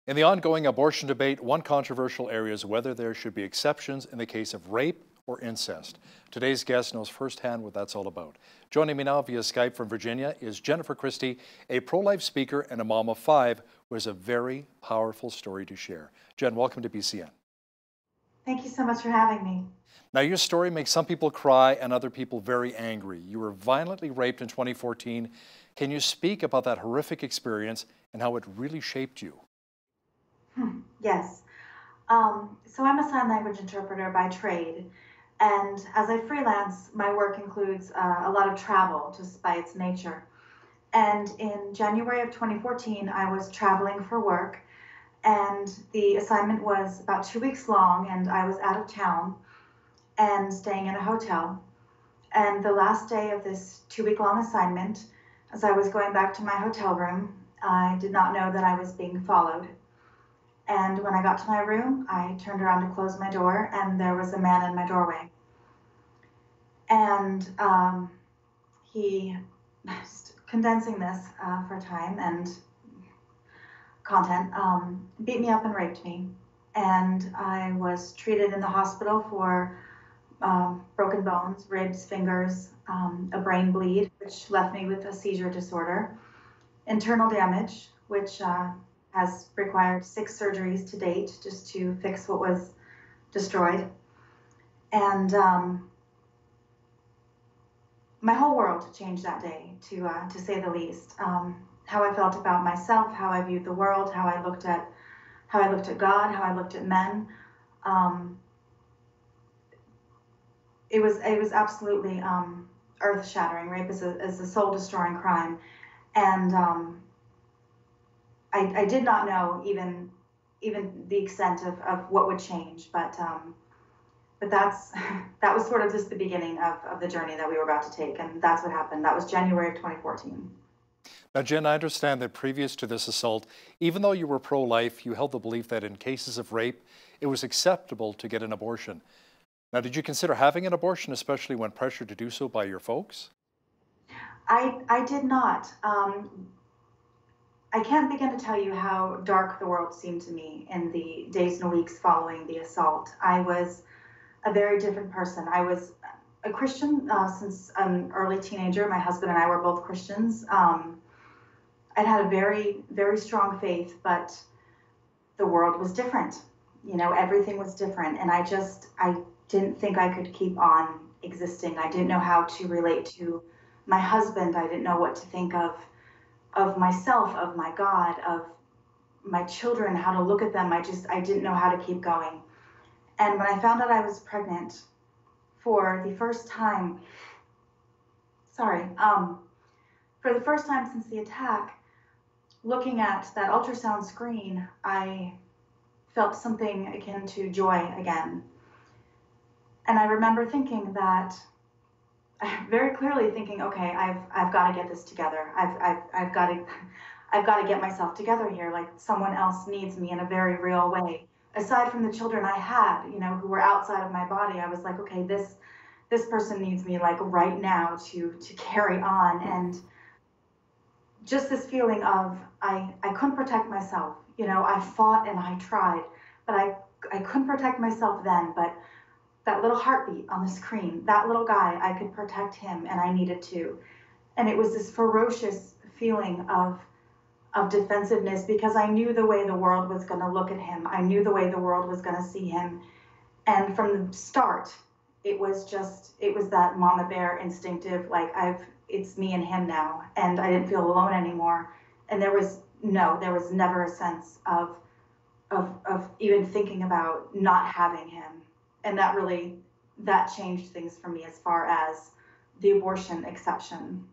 In the ongoing abortion debate, one controversial area is whether there should be exceptions in the case of rape or incest. Today's guest knows firsthand what that's all about. Joining me now via Skype from Virginia is Jennifer Christie, a pro-life speaker and a mom of 5 who has a very powerful story to share. Jen, welcome to BCN. Thank you so much for having me. Now, your story makes some people cry and other people very angry. You were violently raped in 2014. Can you speak about that horrific experience and how it really shaped you? Yes. So I'm a sign language interpreter by trade, and as I freelance, my work includes a lot of travel just by its nature. And in January of 2014, I was traveling for work, and the assignment was about 2 weeks long, and I was out of town and staying in a hotel. And the last day of this 2-week-long assignment, as I was going back to my hotel room, I did not know that I was being followed. And when I got to my room, I turned around to close my door, and there was a man in my doorway. And he, condensing this for time and content, beat me up and raped me. And I was treated in the hospital for broken bones, ribs, fingers, a brain bleed, which left me with a seizure disorder, internal damage, which has required 6 surgeries to date just to fix what was destroyed. And my whole world changed that day, to say the least. How I felt about myself, how I viewed the world, how I looked at God, how I looked at men. It was absolutely earth-shattering. Rape is a soul-destroying crime, and I did not know even the extent of what would change, but that was sort of just the beginning of the journey that we were about to take, and that's what happened. That was January of 2014. Now, Jen, I understand that previous to this assault, even though you were pro-life, you held the belief that in cases of rape, it was acceptable to get an abortion. Now, did you consider having an abortion, especially when pressured to do so by your folks? I did not. I can't begin to tell you how dark the world seemed to me in the days and weeks following the assault. I was a very different person. I was a Christian since an early teenager. My husband and I were both Christians. I'd had a very, very strong faith, but the world was different. You know, everything was different. And I didn't think I could keep on existing. I didn't know how to relate to my husband. I didn't know what to think of myself, of my God, of my children, how to look at them. I didn't know how to keep going. And when I found out I was pregnant for the first time, for the first time since the attack, looking at that ultrasound screen, I felt something akin to joy again. And I remember thinking that, very clearly thinking, okay, I've got to get this together. I've got to get myself together here. Like, someone else needs me in a very real way. Aside from the children I had, you know, who were outside of my body, I was like, okay, this person needs me, like, right now to carry on. And just this feeling of I couldn't protect myself. You know, I fought and I tried, but I couldn't protect myself then. But that little heartbeat on the screen, that little guy, I could protect him, and I needed to. And it was this ferocious feeling of defensiveness, because I knew the way the world was going to look at him. I knew the way the world was going to see him. And from the start, it was that mama bear instinctive, like, it's me and him now, and I didn't feel alone anymore. And there was never a sense of even thinking about not having him. And that changed things for me as far as the abortion exception.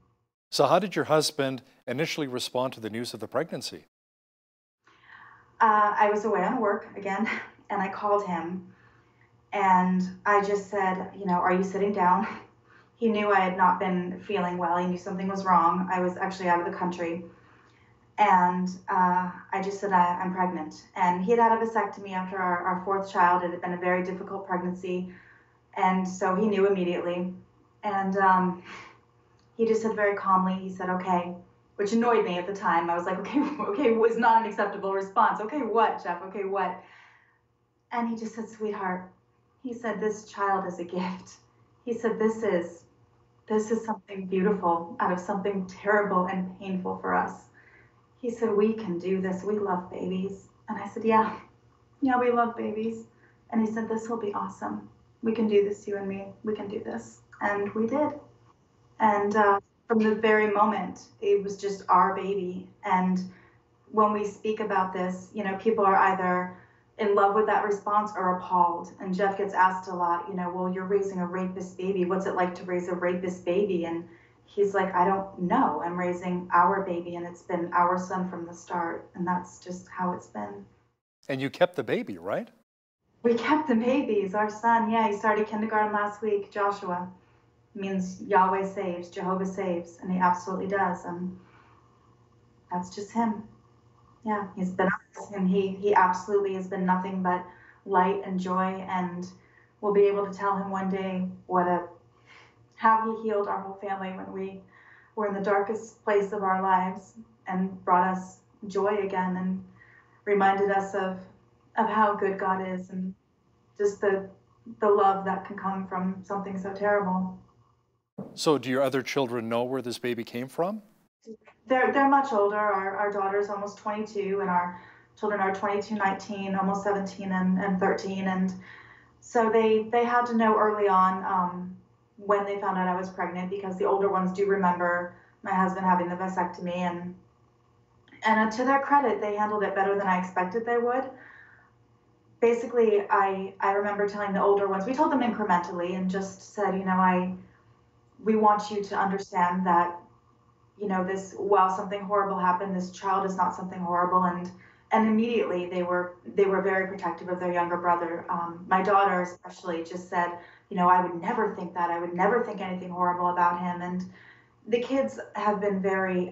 So how did your husband initially respond to the news of the pregnancy? I was away on work again, and I called him, and I just said, you know, are you sitting down? He knew I had not been feeling well. He knew something was wrong. I was actually out of the country. And I just said, I'm pregnant. And he had had a vasectomy after our 4th child. It had been a very difficult pregnancy. And so he knew immediately. And he just said very calmly, he said, okay, which annoyed me at the time. I was like, okay, okay, was not an acceptable response. Okay, what, Jeff? Okay, what? And he just said, sweetheart, he said, this child is a gift. He said, this is something beautiful out of something terrible and painful for us. He said, we can do this. We love babies. And I said, yeah, yeah, we love babies. And he said, this will be awesome. We can do this, you and me. We can do this. And we did. And from the very moment, it was just our baby. And when we speak about this, people are either in love with that response or appalled. And Jeff gets asked a lot, well, you're raising a rapist baby. What's it like to raise a rapist baby? And he's like, I don't know. I'm raising our baby, and it's been our son from the start. And that's just how it's been. And you kept the baby, right? We kept the babies, our son. Yeah, he started kindergarten last week, Joshua. Means Yahweh saves, Jehovah saves, and he absolutely does. And that's just him. Yeah, he's been us, and he absolutely has been nothing but light and joy, and we'll be able to tell him one day how he healed our whole family when we were in the darkest place of our lives and brought us joy again and reminded us of how good God is and just the love that can come from something so terrible. So do your other children know where this baby came from? They're much older. Our daughter's almost 22, and our children are 22, 19, almost 17, and 13. And so they had to know early on when they found out I was pregnant, because the older ones do remember my husband having the vasectomy. And to their credit, they handled it better than I expected they would. Basically, I remember telling the older ones, we told them incrementally and just said, we want you to understand that while something horrible happened, this child is not something horrible. And immediately they were very protective of their younger brother. My daughter especially just said, I would never think that. I would never think anything horrible about him. And the kids have been very,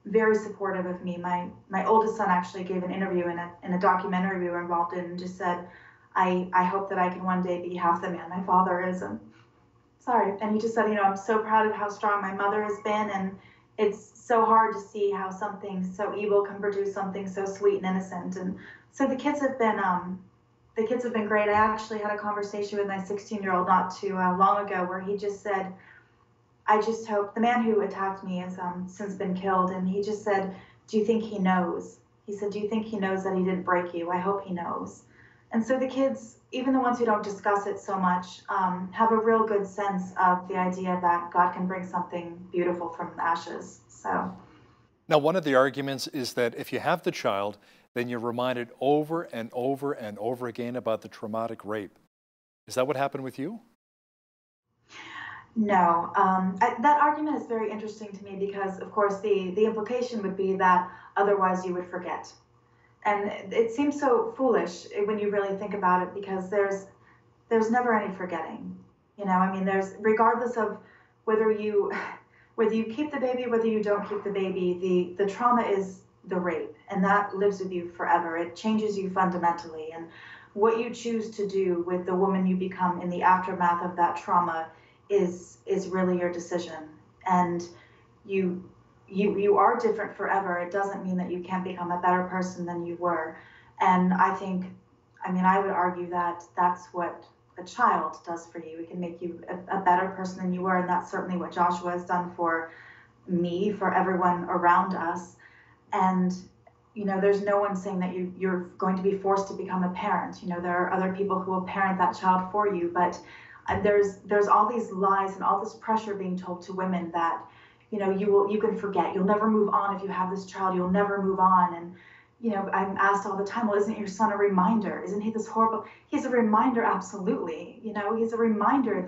very supportive of me. My oldest son actually gave an interview in a documentary we were involved in, and just said, I hope that I can one day be half the man my father is. And sorry. And he just said, I'm so proud of how strong my mother has been, and it's so hard to see how something so evil can produce something so sweet and innocent. And so the kids have been great. I actually had a conversation with my 16-year-old not too long ago, where he just said, I just hope, the man who attacked me has since been killed, and he just said, do you think he knows? He said, do you think he knows that he didn't break you? I hope he knows. And so the kids, even the ones who don't discuss it so much, have a real good sense of the idea that God can bring something beautiful from the ashes. So. Now, one of the arguments is that if you have the child, then you're reminded over and over and over again about the traumatic rape. Is that what happened with you? No, that argument is very interesting to me, because, of course, the implication would be that otherwise you would forget. And it seems so foolish when you really think about it, because there's never any forgetting. There's, regardless of whether you keep the baby, whether you don't keep the baby, the trauma is the rape, and that lives with you forever. It changes you fundamentally, and what you choose to do with the woman you become in the aftermath of that trauma is really your decision. And you are different forever. It doesn't mean that you can't become a better person than you were. And I would argue that that's what a child does for you. It can make you a better person than you were, and that's certainly what Joshua has done for me, for everyone around us. And there's no one saying that you're going to be forced to become a parent. There are other people who will parent that child for you, but there's all these lies and all this pressure being told to women that you can forget, you'll never move on. If you have this child, you'll never move on. And I'm asked all the time, well, isn't your son a reminder? Isn't he this horrible? He's a reminder, absolutely. He's a reminder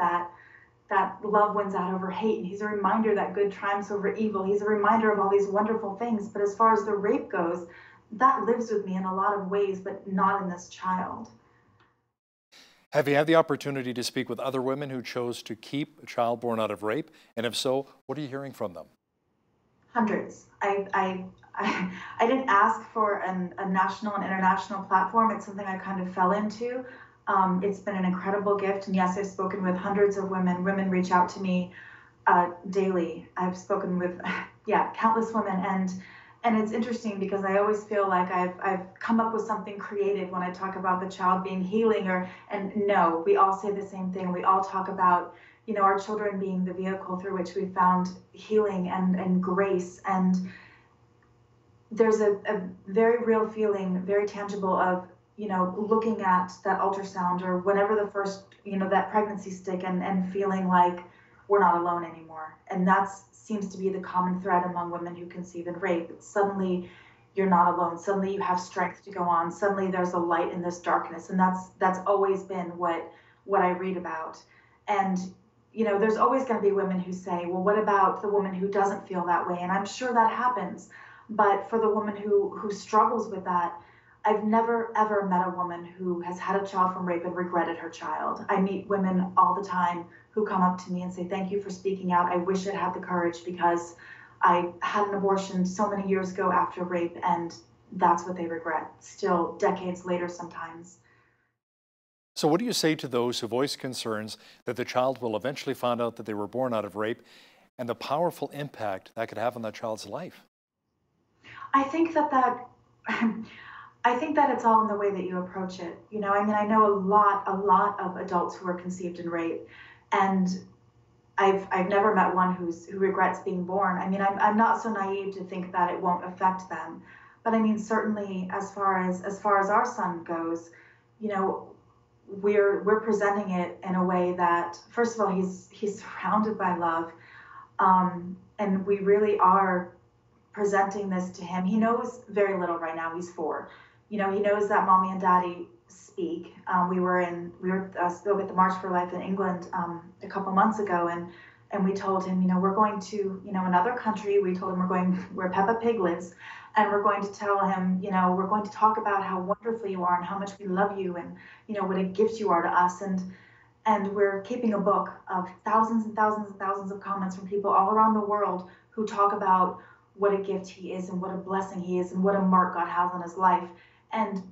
that love wins out over hate, and he's a reminder that good triumphs over evil. He's a reminder of all these wonderful things. But as far as the rape goes, that lives with me in a lot of ways, but not in this child. Have you had the opportunity to speak with other women who chose to keep a child born out of rape? And if so, what are you hearing from them? Hundreds. I didn't ask for a national and international platform. It's something I kind of fell into. It's been an incredible gift. And yes, I've spoken with hundreds of women. Women reach out to me daily. I've spoken with, yeah, countless women, and it's interesting because I always feel like I've come up with something creative when I talk about the child being healing, and no, we all say the same thing. We all talk about, our children being the vehicle through which we found healing and grace. And there's a very real feeling, very tangible of, looking at that ultrasound or whatever the first, that pregnancy stick, and feeling like we're not alone anymore. And that seems to be the common thread among women who conceive and rape. Suddenly you're not alone. Suddenly you have strength to go on. Suddenly there's a light in this darkness. And that's always been what I read about. And there's always going to be women who say, well, what about the woman who doesn't feel that way? And I'm sure that happens. But for the woman who struggles with that, I've never, ever met a woman who has had a child from rape and regretted her child. I meet women all the time who come up to me and say, thank you for speaking out. I wish I'd had the courage because I had an abortion so many years ago after rape, and that's what they regret, still decades later sometimes. So what do you say to those who voice concerns that the child will eventually find out that they were born out of rape and the powerful impact that could have on that child's life? I think I think that it's all in the way that you approach it. I know a lot of adults who are conceived in rape, and I've never met one who regrets being born. I'm not so naive to think that it won't affect them, but certainly as far as our son goes, we're presenting it in a way that, first of all, he's surrounded by love, and we really are presenting this to him. He knows very little right now. He's 4. He knows that mommy and daddy speak. We were still at the March for Life in England a couple months ago, and we told him, we're going to, another country. We told him where Peppa Pig lives, and we're going to tell him, we're going to talk about how wonderful you are and how much we love you, and what a gift you are to us. And we're keeping a book of thousands and thousands and thousands of comments from people all around the world who talk about what a gift he is and what a blessing he is and what a mark God has on his life. And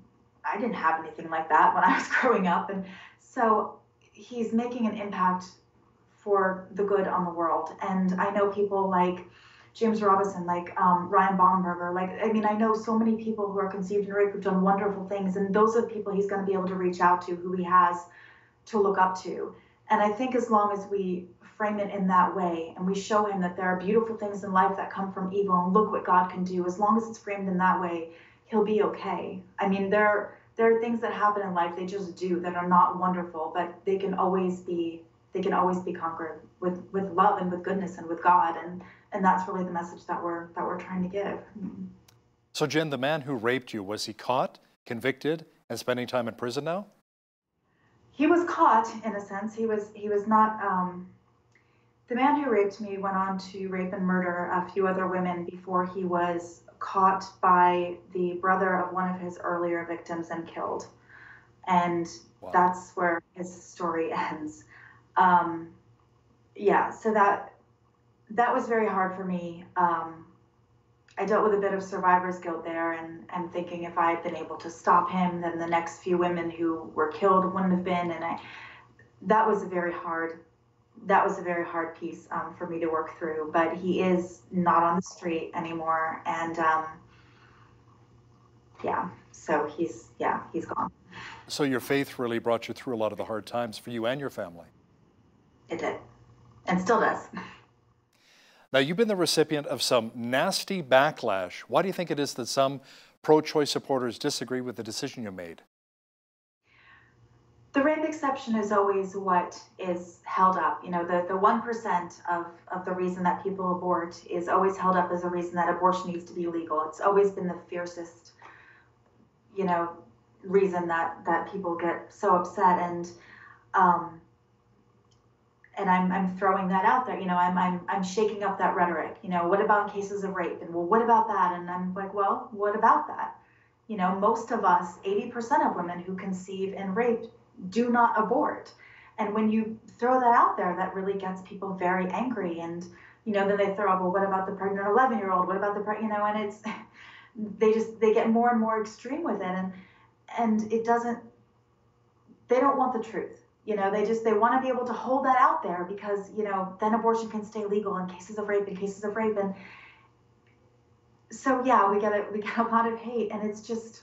I didn't have anything like that when I was growing up. And so he's making an impact for the good on the world. And I know people like James Robinson, like Ryan Baumberger. I know so many people who are conceived in rape who've done wonderful things. And those are the people he's going to be able to reach out to, who he has to look up to. And I think as long as we frame it in that way and we show him that there are beautiful things in life that come from evil and look what God can do, as long as it's framed in that way, he'll be okay. There are things that happen in life, they just do, that are not wonderful, but they can always be conquered with love and with goodness and with God, and that's really the message that we're trying to give. So Jen, the man who raped you, was he caught, convicted, and spending time in prison now? He was caught, in a sense. He was not. The man who raped me went on to rape and murder a few other women before he was caught by the brother of one of his earlier victims and killed. And wow. That's where his story ends. So that was very hard for me. I dealt with a bit of survivor's guilt there, and thinking if I had been able to stop him, then the next few women who were killed wouldn't have been. And that was a very hard piece for me to work through. But he is not on the street anymore, and so he's gone. So your faith really brought you through a lot of the hard times for you and your family. It did, and still does. Now, you've been the recipient of some nasty backlash. Why do you think it is that some pro-choice supporters disagree with the decision you made? The rape exception is always what is held up. The 1% of the reason that people abort is always held up as a reason that abortion needs to be legal. It's always been the fiercest, reason that people get so upset. And I'm throwing that out there. I'm shaking up that rhetoric. What about in cases of rape? And well, what about that? And I'm like, well, what about that? Most of us, 80% of women who conceive and rape, do not abort. And when you throw that out there, that really gets people very angry. And then they throw up, well, what about the pregnant 11-year-old? What about the and it's they get more and more extreme with it, and it doesn't. They don't want the truth. They want to be able to hold that out there because, then abortion can stay legal in cases of rape and cases of rape. And so, yeah, we get a lot of hate, and it's just,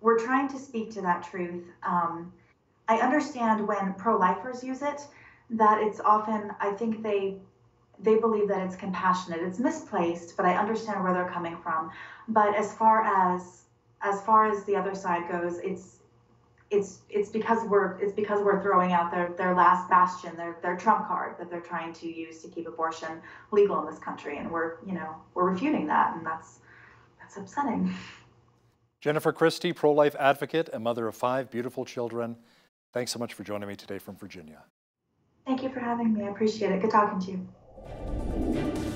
we're trying to speak to that truth. I understand when pro-lifers use it, that it's often, I think they believe that it's compassionate. It's misplaced, but I understand where they're coming from. But as far as the other side goes, it's because we're throwing out their last bastion, their trump card that they're trying to use to keep abortion legal in this country, and we're refuting that, and that's upsetting. Jennifer Christie, pro-life advocate and mother of 5 beautiful children. Thanks so much for joining me today from Virginia. Thank you for having me. I appreciate it. Good talking to you.